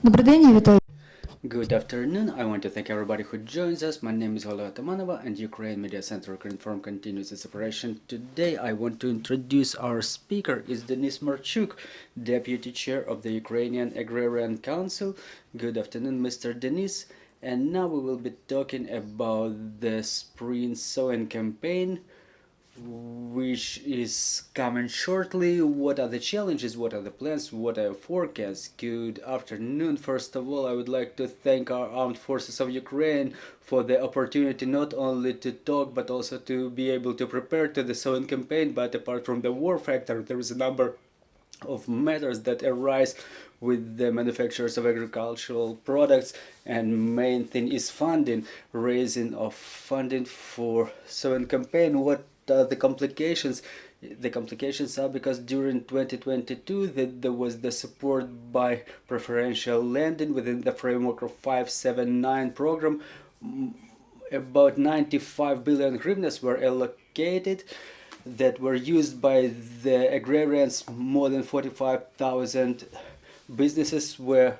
Добрий день, я вітаю. Good afternoon. I want to thank everybody who joins us. My name is Olga Tamanova and Ukraine Media Center Ukraine Forum continues its operation. Today I want to introduce our speaker is Denis Marchuk, Deputy Chair of the Ukrainian Agrarian Council. Good afternoon, Mr. Denis. And now we will be talking about the spring sowing campaign, which is coming shortly. What are the challenges? What are the plans? What are forecasts? Good afternoon. First of all, I would like to thank our armed forces of Ukraine for the opportunity not only to talk but also to be able to prepare to the sowing campaign. But apart from the war factor, there is a number of matters that arise with the manufacturers of agricultural products, and main thing is funding, raising of funding for sowing campaign. What are the complications? The complications are because during 2022 there was the support by preferential lending within the framework of 579 program. About 95 billion hryvnias were allocated that were used by the agrarians. More than 45,000 businesses were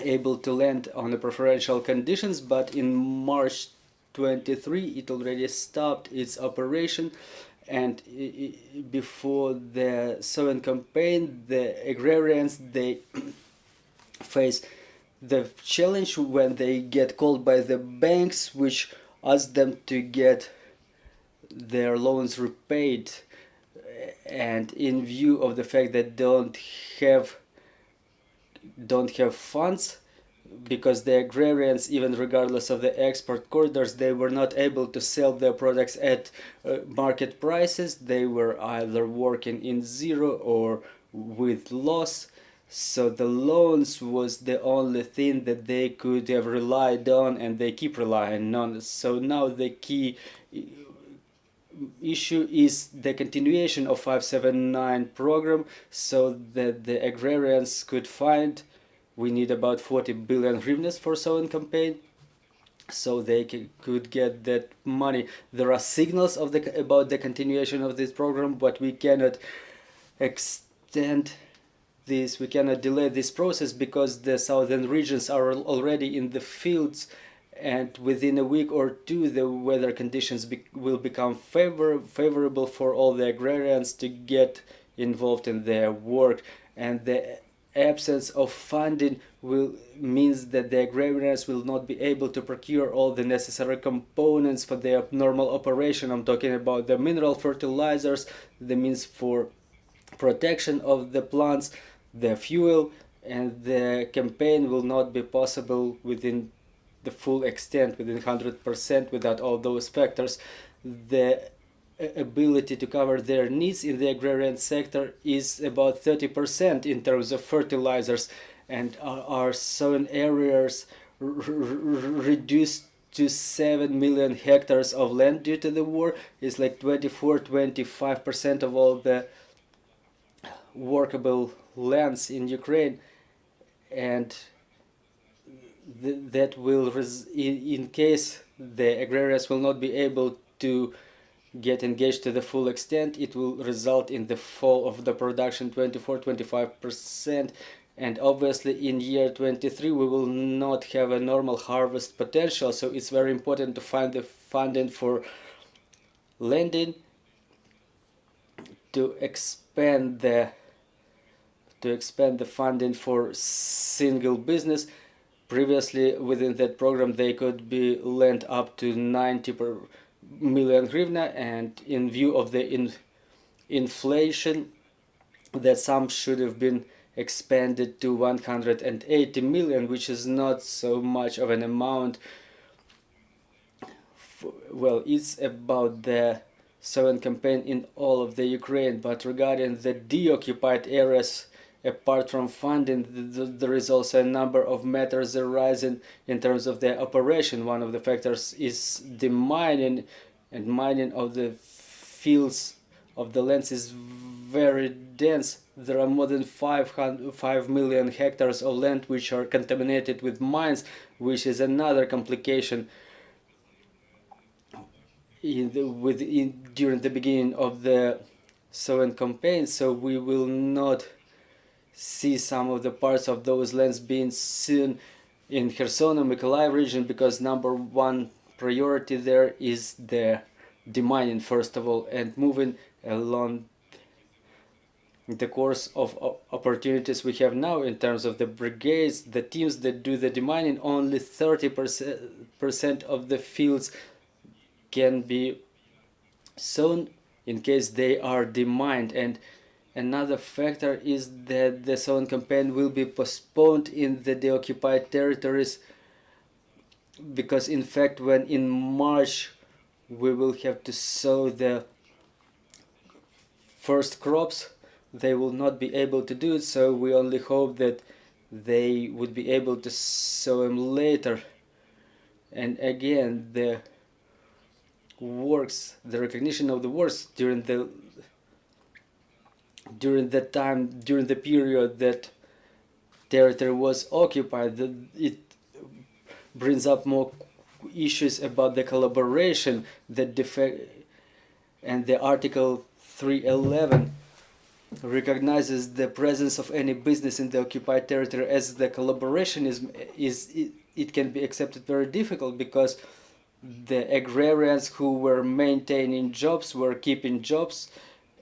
able to lend on the preferential conditions, but in March 23 it already stopped its operation. And before the sowing campaign, the agrarians, they face the challenge when they get called by the banks, which ask them to get their loans repaid, and in view of the fact that don't have funds, because the agrarians, even regardless of the export corridors, they were not able to sell their products at market prices. They were either working in zero or with loss. So the loans was the only thing that they could have relied on, and they keep relying on. So now the key issue is the continuation of 579 program, so that the agrarians could find, we need about 40 billion hryvnias for sowing campaign, so they could get that money. There are signals of about the continuation of this program, but we cannot extend this, we cannot delay this process, because the southern regions are already in the fields, and within a week or two the weather conditions will become favorable for all the agrarians to get involved in their work. And the absence of funding means that the agrarians will not be able to procure all the necessary components for their normal operation. I'm talking about the mineral fertilizers, the means for protection of the plants, the fuel, and the campaign will not be possible within the full extent, within 100%, without all those factors. The ability to cover their needs in the agrarian sector is about 30% in terms of fertilizers, and our sowing areas reduced to 7 million hectares of land due to the war. Is like 24-25% of all the workable lands in Ukraine, and that will in case the agrarians will not be able to get engaged to the full extent, it will result in the fall of the production 24-25%. And obviously in year 23 we will not have a normal harvest potential, so it's very important to find the funding for lending to expand the funding for single business. Previously, within that program, they could be lent up to 90 million hryvnia, and in view of the inflation, that sum should have been expanded to 180 million, which is not so much of an amount. Well, it's about the sowing campaign in all of the Ukraine, but regarding the deoccupied areas, apart from funding, there is also a number of matters arising in terms of their operation. One of the factors is the mining, and mining of the fields of the lands is very dense. There are more than 5 million hectares of land which are contaminated with mines, which is another complication during the beginning of the sowing campaign. So we will not see some of the parts of those lands being soon in Kherson and Mykolaiv region, because number one priority there is the demining first of all, and moving along the course of opportunities we have now in terms of the brigades, the teams that do the demining. Only 30% of the fields can be sown in case they are demined. And another factor is that the sowing campaign will be postponed in the deoccupied territories, because in fact when in March we will have to sow the first crops, they will not be able to do it, so we only hope that they would be able to sow them later. And again, the works, the recognition of the works during the period that territory was occupied, it brings up more issues about the collaboration, and the Article 311 recognizes the presence of any business in the occupied territory as the collaboration it can be accepted very difficult, because the agrarians who were maintaining jobs, were keeping jobs,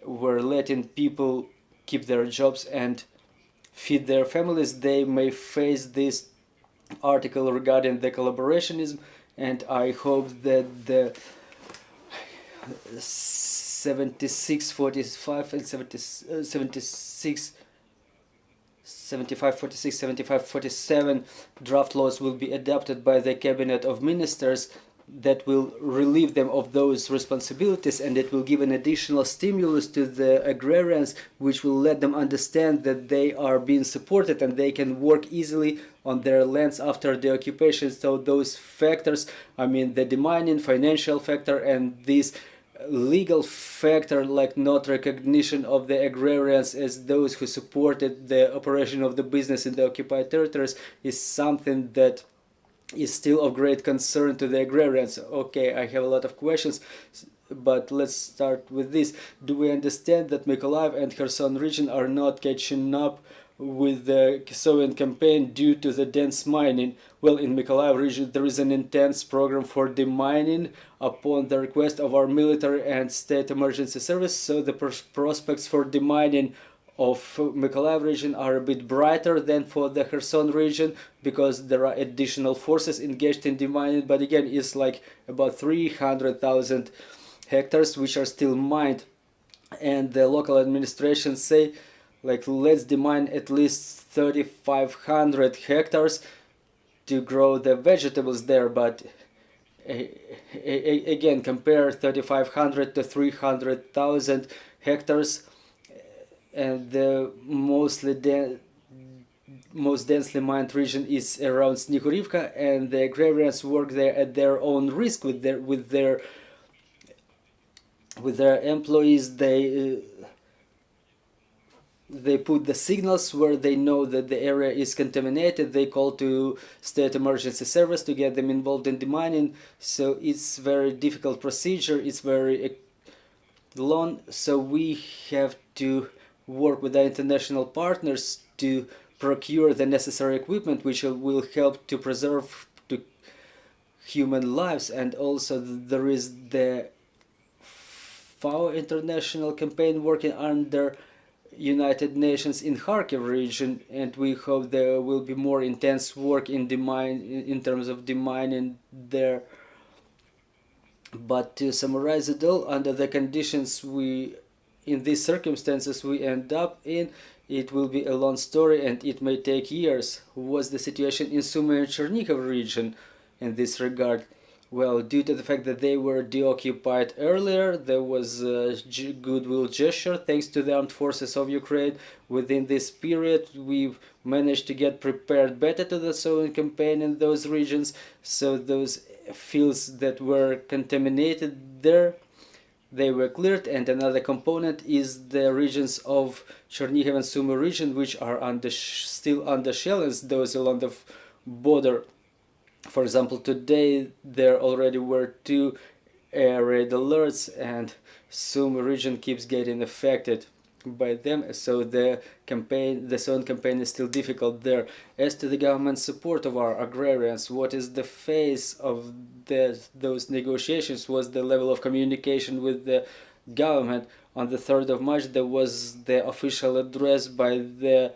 were letting people keep their jobs and feed their families, they may face this article regarding the collaborationism. And I hope that the 7645 and 76 7546, 7547 draft laws will be adopted by the Cabinet of Ministers that will relieve them of those responsibilities, and it will give an additional stimulus to the agrarians, which will let them understand that they are being supported and they can work easily on their lands after the occupation. So those factors, I mean the demining, financial factor, and this legal factor, like not recognition of the agrarians as those who supported the operation of the business in the occupied territories, is something that is still of great concern to the agrarians. Okay, I have a lot of questions, but let's start with this. Do we understand that Mykolaiv and Kherson region are not catching up with the sowing campaign due to the dense mining? Well, in Mykolaiv region there is an intense program for demining upon the request of our military and state emergency service, so the prospects for demining of Mykolaiv region are a bit brighter than for the Kherson region, because there are additional forces engaged in demining, but again it's like about 300,000 hectares which are still mined, and the local administrations say, like, let's demine at least 3,500 hectares to grow the vegetables there. But again, compare 3,500 to 300,000 hectares, and the most densely mined region is around Snihurivka, and the agrarians work there at their own risk with their employees. They put the signals where they know that the area is contaminated. They call to state emergency service to get them involved in demining. So it's very difficult procedure. It's very long. So we have to work with the international partners to procure the necessary equipment, which will help to preserve human lives. And also there is the FAO international campaign working under United Nations in Kharkiv region, and we hope there will be more intense work in terms of demining there. But to summarize it all, under the conditions in these circumstances we end up in, it will be a long story and it may take years. What's the situation in Sumy and Chernihiv region in this regard? Well, due to the fact that they were deoccupied earlier, there was a goodwill gesture thanks to the armed forces of Ukraine. Within this period, we've managed to get prepared better to the sowing campaign in those regions. So those fields that were contaminated there, they were cleared. And another component is the regions of Chernihiv and Sumy region, which are still under shell, and those along the border. For example, today there already were 2 air raid alerts, and Sumy region keeps getting affected. by them, so the sowing campaign is still difficult there. As to the government support of our agrarians, what is the phase of those negotiations? Was the level of communication with the government? On the 3rd of March there was the official address by the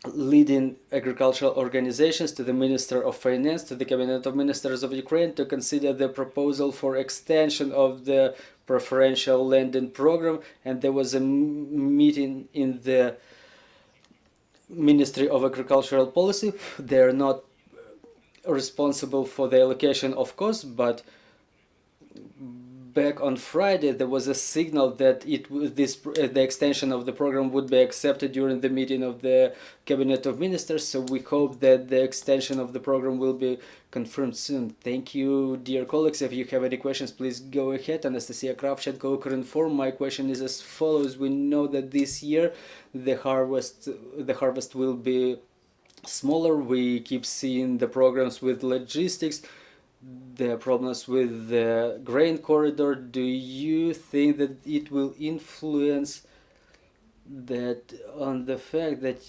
leading agricultural organizations to the Minister of Finance, to the Cabinet of Ministers of Ukraine, to consider the proposal for extension of the preferential lending program, and there was a meeting in the Ministry of Agricultural Policy. They are not responsible for the allocation of costs, but back on Friday there was a signal that the extension of the program would be accepted during the meeting of the Cabinet of Ministers, so we hope that the extension of the program will be confirmed soon. Thank you, dear colleagues. If you have any questions, please go ahead. Anastasia Kravchenko, Ukrinform. My question is as follows. We know that this year the harvest will be smaller. We keep seeing the programs with logistics, the problems with the grain corridor. Do you think that it will influence that on the fact that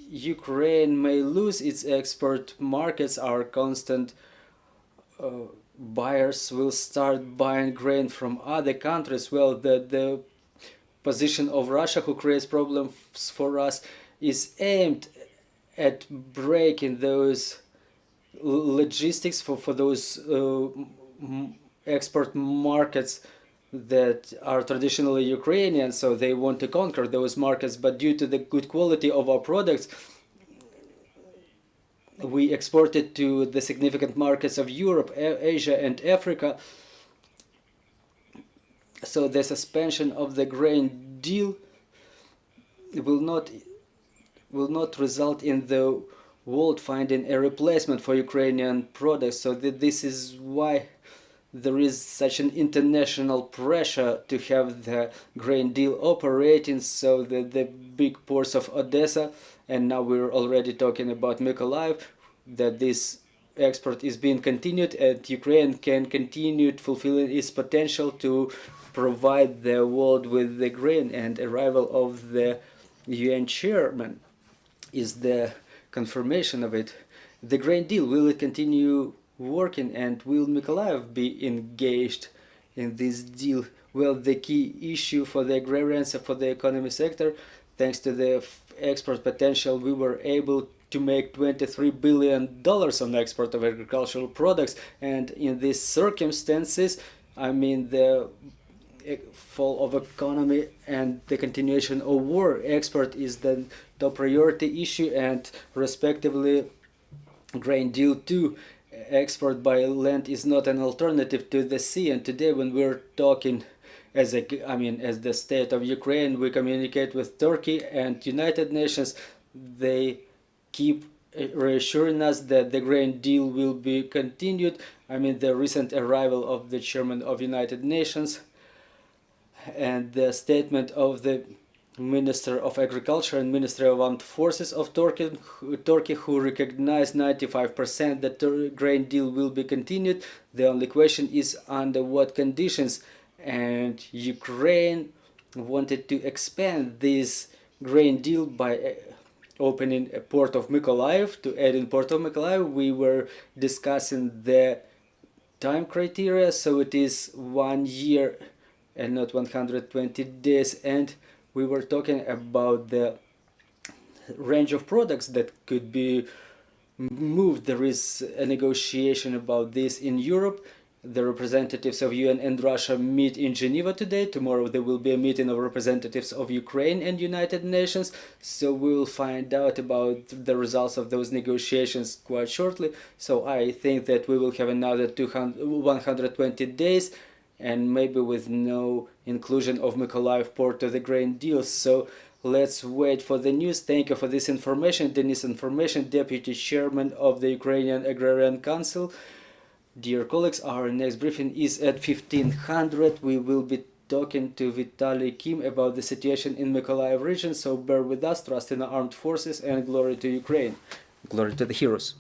Ukraine may lose its export markets? Our constant buyers will start buying grain from other countries. Well, the position of Russia, who creates problems for us, is aimed at breaking those logistics for those export markets that are traditionally Ukrainian, so they want to conquer those markets, but due to the good quality of our products, we export it to the significant markets of Europe, Asia and Africa. So the suspension of the grain deal will not result in the world finding a replacement for Ukrainian products. So this is why there is such an international pressure to have the grain deal operating, so that the big ports of Odessa, and now we're already talking about Mykolaiv, that this export is being continued and Ukraine can continue fulfilling its potential to provide the world with the grain. And arrival of the UN chairman is the confirmation of it. The grain deal, will it continue working, and will Mykolaiv be engaged in this deal? Well, the key issue for the agrarians and for the economy sector, thanks to the export potential, we were able to make $23 billion on export of agricultural products, and in these circumstances, I mean, the fall of economy and the continuation of war, export is the top priority issue, and respectively grain deal 2, export by land is not an alternative to the sea. And today when we're talking as the state of Ukraine, we communicate with Turkey and United Nations. They keep reassuring us that the grain deal will be continued. I mean, the recent arrival of the chairman of United Nations and the statement of the Minister of Agriculture and Minister of Armed Forces of Turkey, who recognized 95% that the grain deal will be continued. The only question is under what conditions, and Ukraine wanted to expand this grain deal by opening a port of Mykolaiv. To add in port of Mykolaiv, we were discussing the time criteria, so it is 1 year and not 120 days, and we were talking about the range of products that could be moved. There is a negotiation about this in Europe. The representatives of UN and Russia meet in Geneva today. Tomorrow there will be a meeting of representatives of Ukraine and United Nations. So we will find out about the results of those negotiations quite shortly. So I think that we will have another 120 days, and maybe with no inclusion of Mykolaiv port to the grain deal. So let's wait for the news. Thank you for this information. Denis Information, Deputy Chairman of the Ukrainian Agrarian Council. Dear colleagues, our next briefing is at 1500. We will be talking to Vitaly Kim about the situation in Mykolaiv region, so bear with us. Trust in the armed forces, and glory to Ukraine. Glory to the heroes.